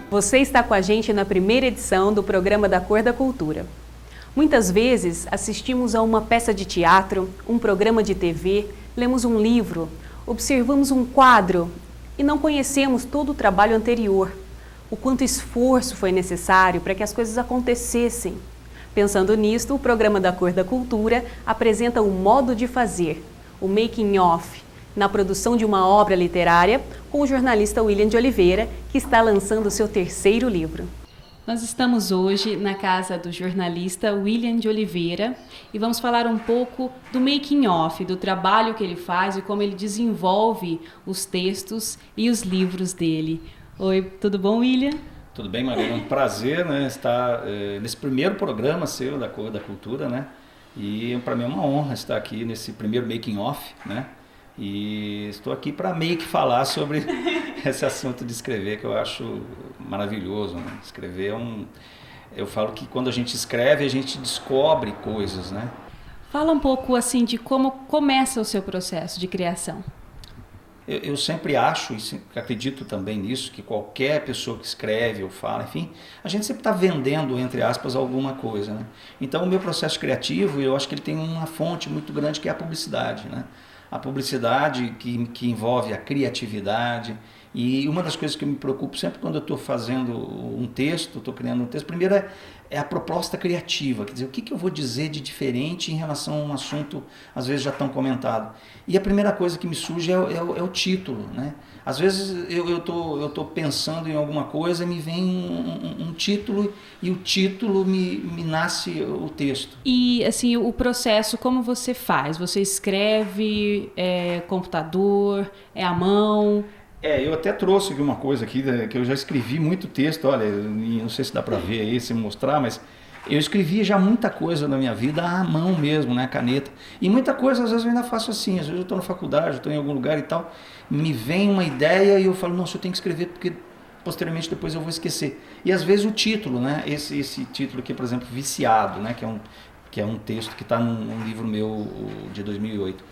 Você está com a gente na primeira edição do programa da Cor da Cultura. Muitas vezes assistimos a uma peça de teatro, um programa de TV, lemos um livro, observamos um quadro e não conhecemos todo o trabalho anterior, o quanto esforço foi necessário para que as coisas acontecessem. Pensando nisto, o programa da Cor da Cultura apresenta o modo de fazer, o making of, na produção de uma obra literária com o jornalista William de Oliveira, que está lançando seu terceiro livro. Nós estamos hoje na casa do jornalista William de Oliveira e vamos falar um pouco do making of, do trabalho que ele faz e como ele desenvolve os textos e os livros dele. Oi, tudo bom, William? Tudo bem, Maria? É um prazer, né, estar nesse primeiro programa seu da Cor da Cultura, né? E para mim é uma honra estar aqui nesse primeiro making of, né? E estou aqui para meio que falar sobre esse assunto de escrever, que eu acho maravilhoso, né? Escrever eu falo que quando a gente escreve, a gente descobre coisas, né? Fala um pouco assim de como começa o seu processo de criação. Eu sempre acho, e acredito também nisso, que qualquer pessoa que escreve ou fala, enfim, a gente sempre está vendendo, entre aspas, alguma coisa, né? Então o meu processo criativo, eu acho que ele tem uma fonte muito grande que é a publicidade, né? A publicidade que envolve a criatividade. E uma das coisas que eu me preocupo sempre quando eu estou fazendo um texto, estou criando um texto, primeiro é a proposta criativa, quer dizer, o que eu vou dizer de diferente em relação a um assunto, às vezes já tão comentado. E a primeira coisa que me surge é o título, né? Às vezes eu tô pensando em alguma coisa, me vem um título e o título me nasce o texto. E assim, o processo, como você faz? Você escreve, computador, é à mão? Eu até trouxe aqui uma coisa aqui, que eu já escrevi muito texto, olha, não sei se dá para ver aí, se mostrar, mas eu escrevi já muita coisa na minha vida à mão mesmo, né, caneta. E muita coisa, às vezes, eu ainda faço assim, às vezes eu estou na faculdade, estou em algum lugar e tal, me vem uma ideia e eu falo, nossa, eu tenho que escrever porque posteriormente depois eu vou esquecer. E às vezes o título, né, esse título aqui, por exemplo, Viciado, né, que é um texto que está num livro meu de 2008,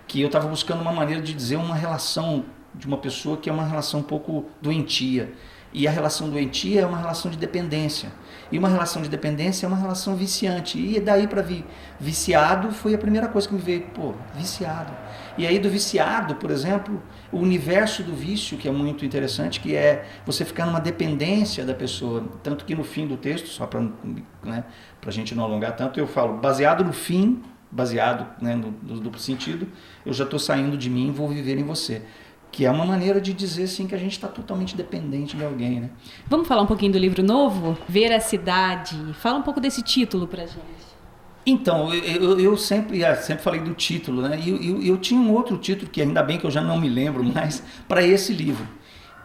que eu estava buscando uma maneira de dizer uma relação de uma pessoa que é uma relação um pouco doentia. E a relação doentia é uma relação de dependência. E uma relação de dependência é uma relação viciante. E daí para vir viciado foi a primeira coisa que me veio. Pô, viciado. E aí do viciado, por exemplo, o universo do vício, que é muito interessante, que é você ficar numa dependência da pessoa. Tanto que no fim do texto, só para, né, a gente não alongar tanto, eu falo, baseado no fim, baseado, né, no duplo sentido, eu já estou saindo de mim e vou viver em você. Que é uma maneira de dizer assim, que a gente está totalmente dependente de alguém, né? Vamos falar um pouquinho do livro novo? Veracidade. Fala um pouco desse título pra gente. Então, eu sempre falei do título, né? E eu tinha um outro título, que ainda bem que eu já não me lembro mais, para esse livro.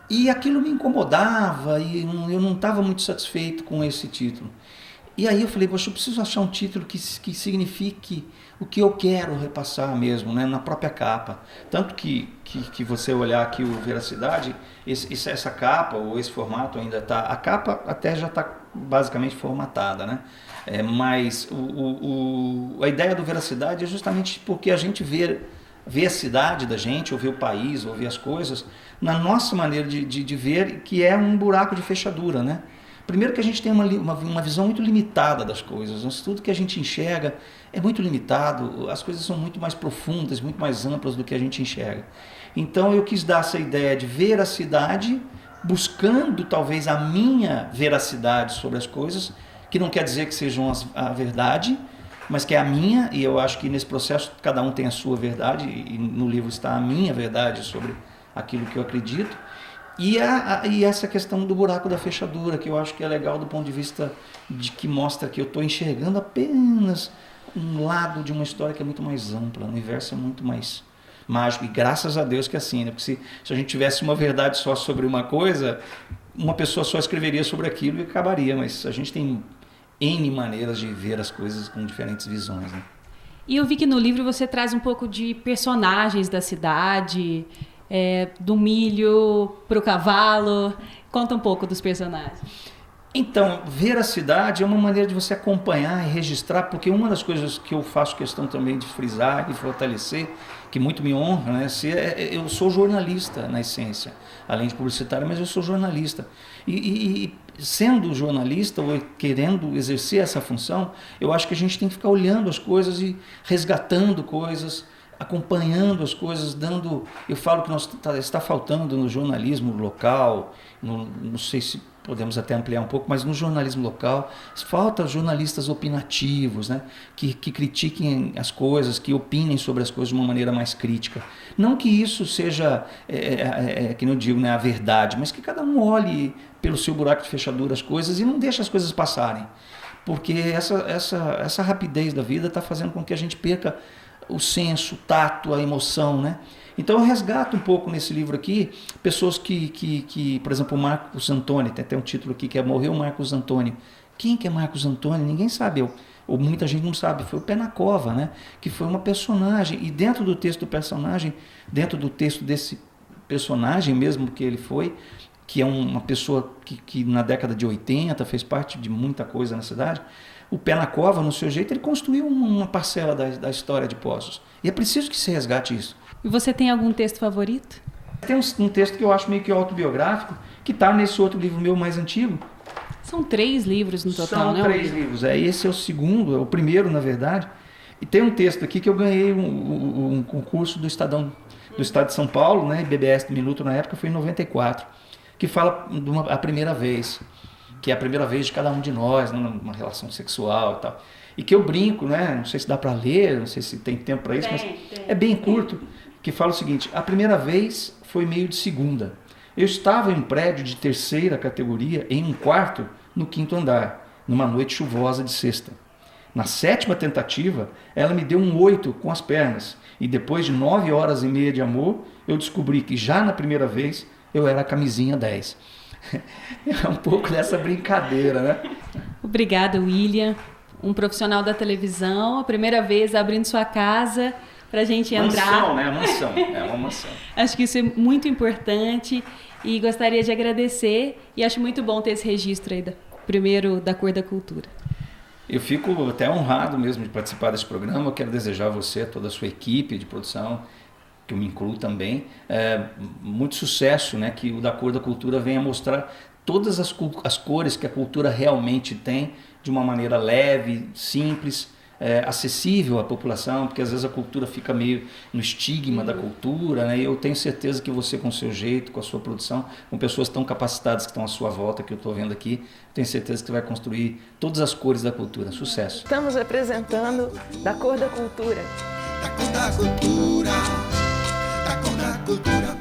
E aquilo me incomodava e eu não estava muito satisfeito com esse título. E aí eu falei, poxa, eu preciso achar um título que signifique o que eu quero repassar mesmo, né, na própria capa. Tanto que você olhar aqui o Veracidade, essa capa, ou esse formato ainda está... A capa até já está basicamente formatada, né? Mas a ideia do Veracidade é justamente porque a gente vê a cidade da gente, ou vê o país, ou vê as coisas, na nossa maneira de ver, que é um buraco de fechadura, né? Primeiro que a gente tem uma visão muito limitada das coisas, tudo que a gente enxerga é muito limitado, as coisas são muito mais profundas, muito mais amplas do que a gente enxerga. Então eu quis dar essa ideia de veracidade, buscando talvez a minha veracidade sobre as coisas, que não quer dizer que sejam a verdade, mas que é a minha, e eu acho que nesse processo cada um tem a sua verdade, e no livro está a minha verdade sobre aquilo que eu acredito. E essa questão do buraco da fechadura, que eu acho que é legal do ponto de vista de que mostra que eu estou enxergando apenas um lado de uma história que é muito mais ampla, o universo é muito mais mágico, e graças a Deus que é assim, né? Porque se a gente tivesse uma verdade só sobre uma coisa, uma pessoa só escreveria sobre aquilo e acabaria, mas a gente tem N maneiras de ver as coisas com diferentes visões, né? E eu vi que no livro você traz um pouco de personagens da cidade, do milho pro cavalo. Conta um pouco dos personagens. Então, ver a cidade é uma maneira de você acompanhar e registrar, porque uma das coisas que eu faço questão também de frisar e fortalecer, que muito me honra, né, eu sou jornalista na essência, além de publicitário, mas eu sou jornalista. E sendo jornalista ou querendo exercer essa função, eu acho que a gente tem que ficar olhando as coisas e resgatando coisas, acompanhando as coisas, dando... Eu falo que está faltando no jornalismo local, não sei se podemos até ampliar um pouco, mas no jornalismo local, falta jornalistas opinativos, né? que critiquem as coisas, que opinem sobre as coisas de uma maneira mais crítica. Não que isso seja, que eu digo, né, a verdade, mas que cada um olhe pelo seu buraco de fechadura as coisas e não deixe as coisas passarem. Porque essa rapidez da vida está fazendo com que a gente perca o senso, o tato, a emoção, né? Então eu resgato um pouco nesse livro aqui pessoas que por exemplo, o Marcos Antônio, tem até um título aqui que é Morreu Marcos Antônio. Quem que é Marcos Antônio? Ninguém sabe, ou muita gente não sabe. Foi o Pé na Cova, né? Que foi uma personagem, e dentro do texto do personagem, dentro do texto desse personagem mesmo que ele foi, que é uma pessoa que na década de 80 fez parte de muita coisa na cidade, o Pé na Cova, no seu jeito, ele construiu uma parcela da história de Poços. E é preciso que se resgate isso. E você tem algum texto favorito? Tem um texto que eu acho meio que autobiográfico, que está nesse outro livro meu mais antigo. São 3 livros no total, né? São 3 livros. Esse é o segundo, é o primeiro, na verdade. E tem um texto aqui que eu ganhei um concurso do Estado de São Paulo, né? BBS do Minuto na época, foi em 94, que fala a primeira vez, que é a primeira vez de cada um de nós, numa relação sexual e tal. E que eu brinco, né? Não sei se dá para ler, não sei se tem tempo para isso, mas é bem curto, que fala o seguinte: a primeira vez foi meio de segunda. Eu estava em um prédio de 3ª categoria, em um quarto, no 5º andar, numa noite chuvosa de sexta. Na 7ª tentativa, ela me deu um 8 com as pernas, e depois de 9 horas e meia de amor, eu descobri que já na primeira vez eu era a camisinha 10. É um pouco dessa brincadeira, né? Obrigada, William. Um profissional da televisão, a primeira vez abrindo sua casa para a gente entrar. Mansão, né? Mansão. É uma mansão. Acho que isso é muito importante e gostaria de agradecer, e acho muito bom ter esse registro aí, primeiro da Cor da Cultura. Eu fico até honrado mesmo de participar desse programa. Eu quero desejar a você, toda a sua equipe de produção, que eu me incluo também, muito sucesso, né? Que o da Cor da Cultura venha mostrar todas as cores que a cultura realmente tem, de uma maneira leve, simples, acessível à população, porque às vezes a cultura fica meio no estigma da cultura, né? E eu tenho certeza que você, com o seu jeito, com a sua produção, com pessoas tão capacitadas que estão à sua volta, que eu estou vendo aqui, tenho certeza que você vai construir todas as cores da cultura. Sucesso! Estamos apresentando Da Cor da Cultura. Da Cor da Cultura, da Cor da Cultura.